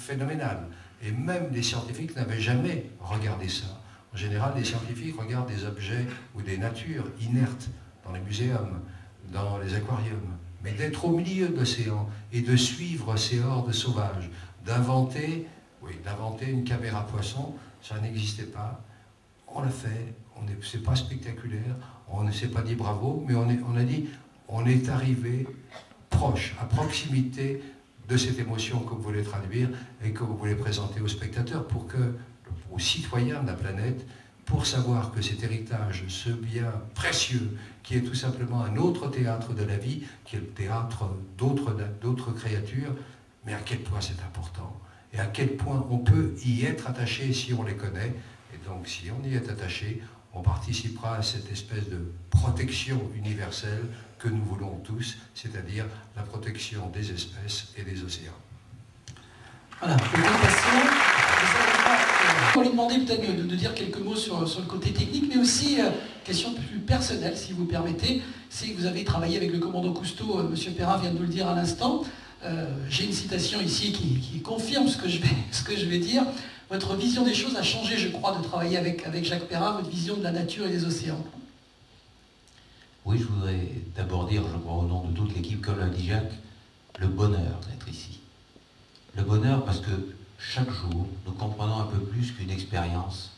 phénoménal. Et même les scientifiques n'avaient jamais regardé ça. En général, les scientifiques regardent des objets ou des natures inertes dans les muséums, dans les aquariums. Mais d'être au milieu de l'océan et de suivre ces hordes sauvages, d'inventer une caméra poisson, ça n'existait pas. On l'a fait, c'est pas spectaculaire, on ne s'est pas dit bravo, mais on a dit on est arrivé proche, à proximité de cette émotion que vous voulez traduire et que vous voulez présenter aux spectateurs aux citoyens de la planète, pour savoir que cet héritage, ce bien précieux, qui est tout simplement un autre théâtre de la vie, qui est le théâtre d'autres créatures, mais à quel point c'est important, et à quel point on peut y être attaché si on les connaît. Et donc, si on y est attaché, on participera à cette espèce de protection universelle que nous voulons tous, c'est-à-dire la protection des espèces et des océans. Voilà, on lui demander peut-être de dire quelques mots sur le côté technique, mais aussi, question plus personnelle, si vous permettez, c'est que vous avez travaillé avec le commandant Cousteau, M. Perrin vient de nous le dire à l'instant. J'ai une citation ici qui confirme ce que je vais dire. Votre vision des choses a changé, je crois, de travailler avec Jacques Perrin, votre vision de la nature et des océans. Oui, je voudrais d'abord dire, je crois au nom de toute l'équipe, comme l'a dit Jacques, le bonheur d'être ici. Le bonheur parce que chaque jour, nous comprenons un peu plus qu'une expérience,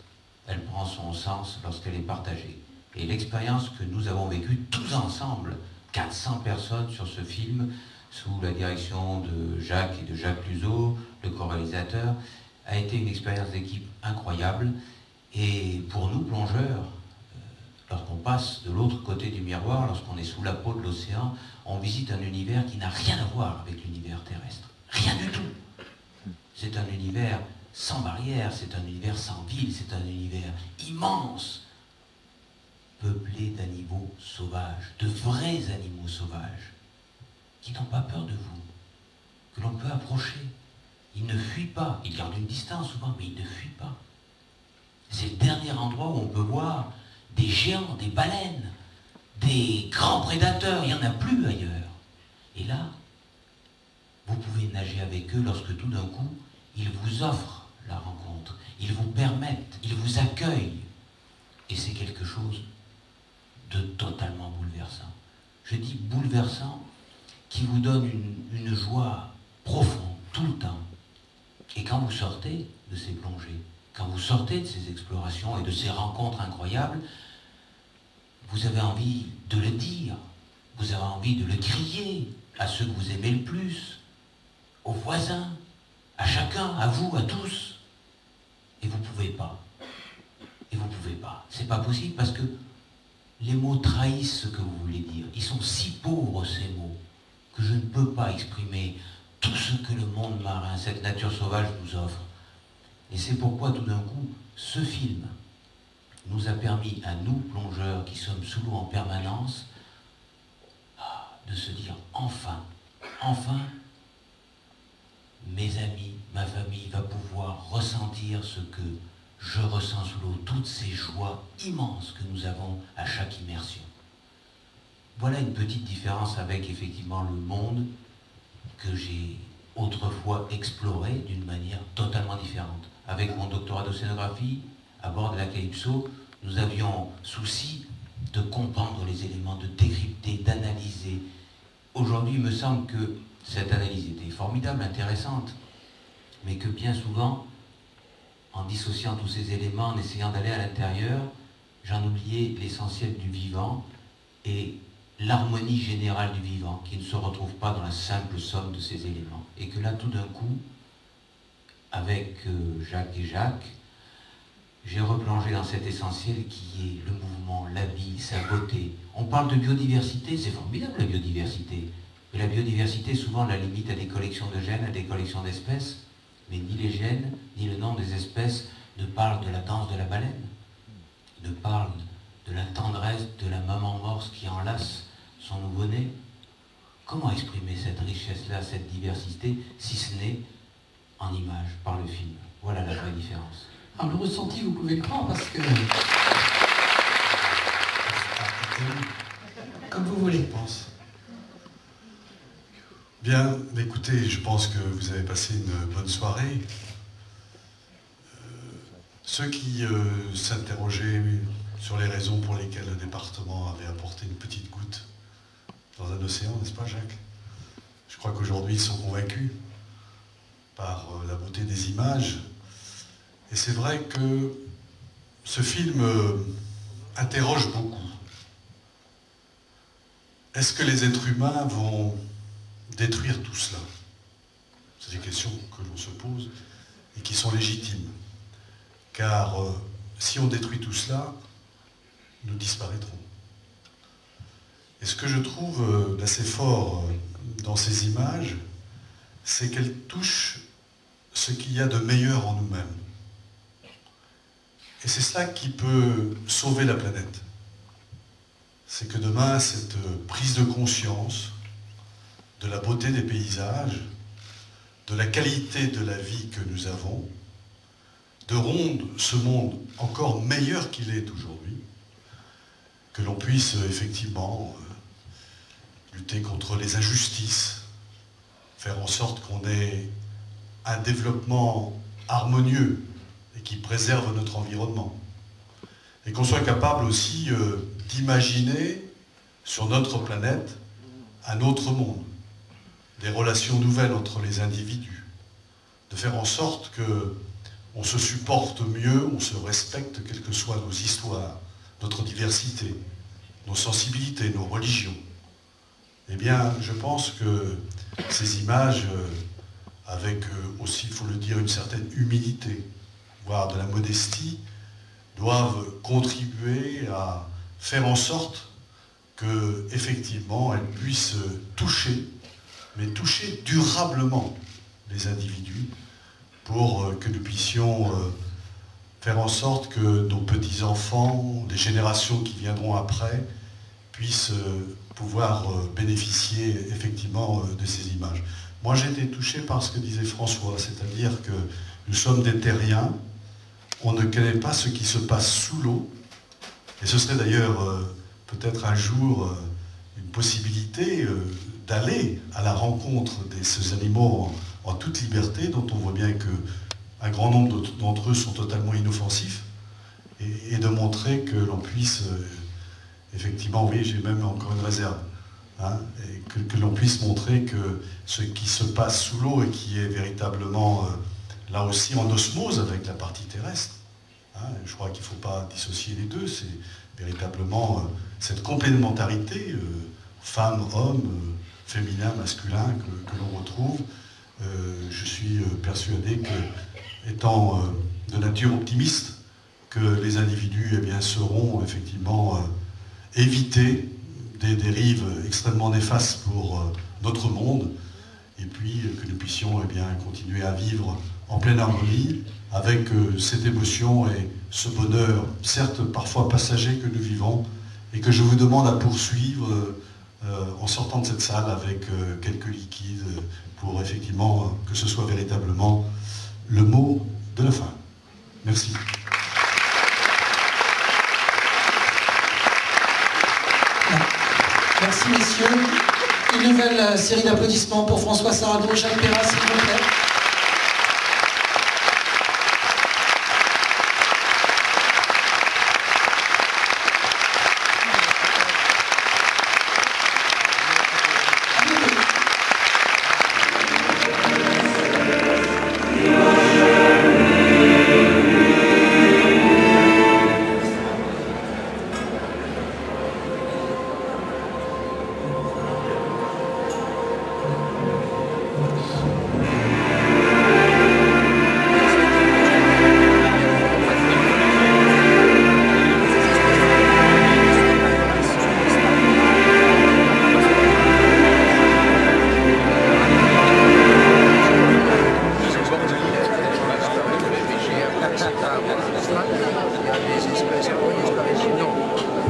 elle prend son sens lorsqu'elle est partagée. Et l'expérience que nous avons vécue tous ensemble, 400 personnes sur ce film, sous la direction de Jacques et de Jacques Luzeau, le co-réalisateur, a été une expérience d'équipe incroyable. Et pour nous, plongeurs, lorsqu'on passe de l'autre côté du miroir, lorsqu'on est sous la peau de l'océan, on visite un univers qui n'a rien à voir avec l'univers terrestre. Rien du tout. C'est un univers sans barrière, c'est un univers sans ville, c'est un univers immense, peuplé d'animaux sauvages, de vrais animaux sauvages, qui n'ont pas peur de vous, que l'on peut approcher. Ils ne fuient pas, ils gardent une distance souvent, mais ils ne fuient pas. C'est le dernier endroit où on peut voir des géants, des baleines, des grands prédateurs, il n'y en a plus ailleurs. Et là, vous pouvez nager avec eux lorsque tout d'un coup, ils vous offrent la rencontre, ils vous permettent, ils vous accueillent. Et c'est quelque chose de totalement bouleversant. Je dis bouleversant, qui vous donne une joie profonde, tout le temps. Et quand vous sortez de ces plongées, quand vous sortez de ces explorations et de ces rencontres incroyables, vous avez envie de le dire, vous avez envie de le crier à ceux que vous aimez le plus, aux voisins, à chacun, à vous, à tous. Et vous ne pouvez pas. Et vous ne pouvez pas. C'est pas possible parce que les mots trahissent ce que vous voulez dire. Ils sont si pauvres, ces mots, que je ne peux pas exprimer tout ce que le monde marin, cette nature sauvage nous offre. Et c'est pourquoi tout d'un coup, ce film nous a permis à nous, plongeurs, qui sommes sous l'eau en permanence, de se dire enfin, mes amis, ma famille va pouvoir ressentir ce que je ressens sous l'eau, toutes ces joies immenses que nous avons à chaque immersion. Voilà une petite différence avec effectivement le monde que j'ai autrefois exploré d'une manière totalement différente. Avec mon doctorat d'océanographie, à bord de la Calypso, nous avions souci de comprendre les éléments, de décrypter, d'analyser. Aujourd'hui, il me semble que cette analyse était formidable, intéressante, mais que bien souvent, en dissociant tous ces éléments, en essayant d'aller à l'intérieur, j'en oubliais l'essentiel du vivant et l'harmonie générale du vivant, qui ne se retrouve pas dans la simple somme de ces éléments. Et que là, tout d'un coup, avec Jacques et Jacques, j'ai replongé dans cet essentiel qui est le mouvement, la vie, sa beauté. On parle de biodiversité, c'est formidable la biodiversité. Mais la biodiversité, souvent, la limite à des collections de gènes, à des collections d'espèces. Mais ni les gènes, ni le nom des espèces ne parlent de la danse de la baleine, ne parlent de la tendresse de la maman morse qui enlace son nouveau-né. Comment exprimer cette richesse-là, cette diversité, si ce n'est en images, par le film? Voilà la vraie différence. Alors le ressenti, vous pouvez le prendre parce que... Comme vous voulez. Je pense. Bien, écoutez, je pense que vous avez passé une bonne soirée. Ceux qui s'interrogeaient sur les raisons pour lesquelles le département avait apporté une petite goutte dans un océan, n'est-ce pas, Jacques? Je crois qu'aujourd'hui, ils sont convaincus par la beauté des images. Et c'est vrai que ce film interroge beaucoup. Est-ce que les êtres humains vont détruire tout cela? C'est des questions que l'on se pose et qui sont légitimes. Car si on détruit tout cela, nous disparaîtrons. Et ce que je trouve d'assez fort dans ces images, c'est qu'elles touchent ce qu'il y a de meilleur en nous-mêmes. Et c'est cela qui peut sauver la planète. C'est que demain, cette prise de conscience de la beauté des paysages, de la qualité de la vie que nous avons, de rendre ce monde encore meilleur qu'il est aujourd'hui, que l'on puisse effectivement lutter contre les injustices, faire en sorte qu'on ait un développement harmonieux et qui préserve notre environnement. Et qu'on soit capable aussi d'imaginer sur notre planète un autre monde, des relations nouvelles entre les individus, de faire en sorte qu'on se supporte mieux, on se respecte, quelles que soient nos histoires, notre diversité, nos sensibilités, nos religions. Eh bien, je pense que ces images, avec aussi, il faut le dire, une certaine humilité, voire de la modestie, doivent contribuer à faire en sorte que, effectivement, elles puissent toucher, mais toucher durablement les individus, pour que nous puissions faire en sorte que nos petits-enfants, les générations qui viendront après, puissent pouvoir bénéficier effectivement de ces images. Moi, j'ai été touché par ce que disait François, c'est-à-dire que nous sommes des terriens, on ne connaît pas ce qui se passe sous l'eau, et ce serait d'ailleurs peut-être un jour une possibilité d'aller à la rencontre de ces animaux en toute liberté, dont on voit bien qu'un grand nombre d'entre eux sont totalement inoffensifs, et de montrer que l'on puisse, effectivement, oui, j'ai même encore une réserve, hein, et que l'on puisse montrer que ce qui se passe sous l'eau et qui est véritablement, là aussi, en osmose avec la partie terrestre, hein, je crois qu'il ne faut pas dissocier les deux, c'est véritablement cette complémentarité, femme, homme, féminin, masculin, que l'on retrouve. Je suis persuadé que, étant de nature optimiste, que les individus eh bien, sauront effectivement éviter des dérives extrêmement néfastes pour notre monde, et puis que nous puissions eh bien, continuer à vivre en pleine harmonie avec cette émotion et ce bonheur, certes parfois passager, que nous vivons, et que je vous demande à poursuivre en sortant de cette salle avec quelques liquides pour effectivement que ce soit véritablement le mot de la fin. Merci. Merci messieurs. Une nouvelle série d'applaudissements pour François Sarrado, Jacques Perra, s'il vous plaît.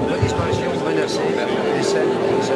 Redisparition menacée, et celle qui se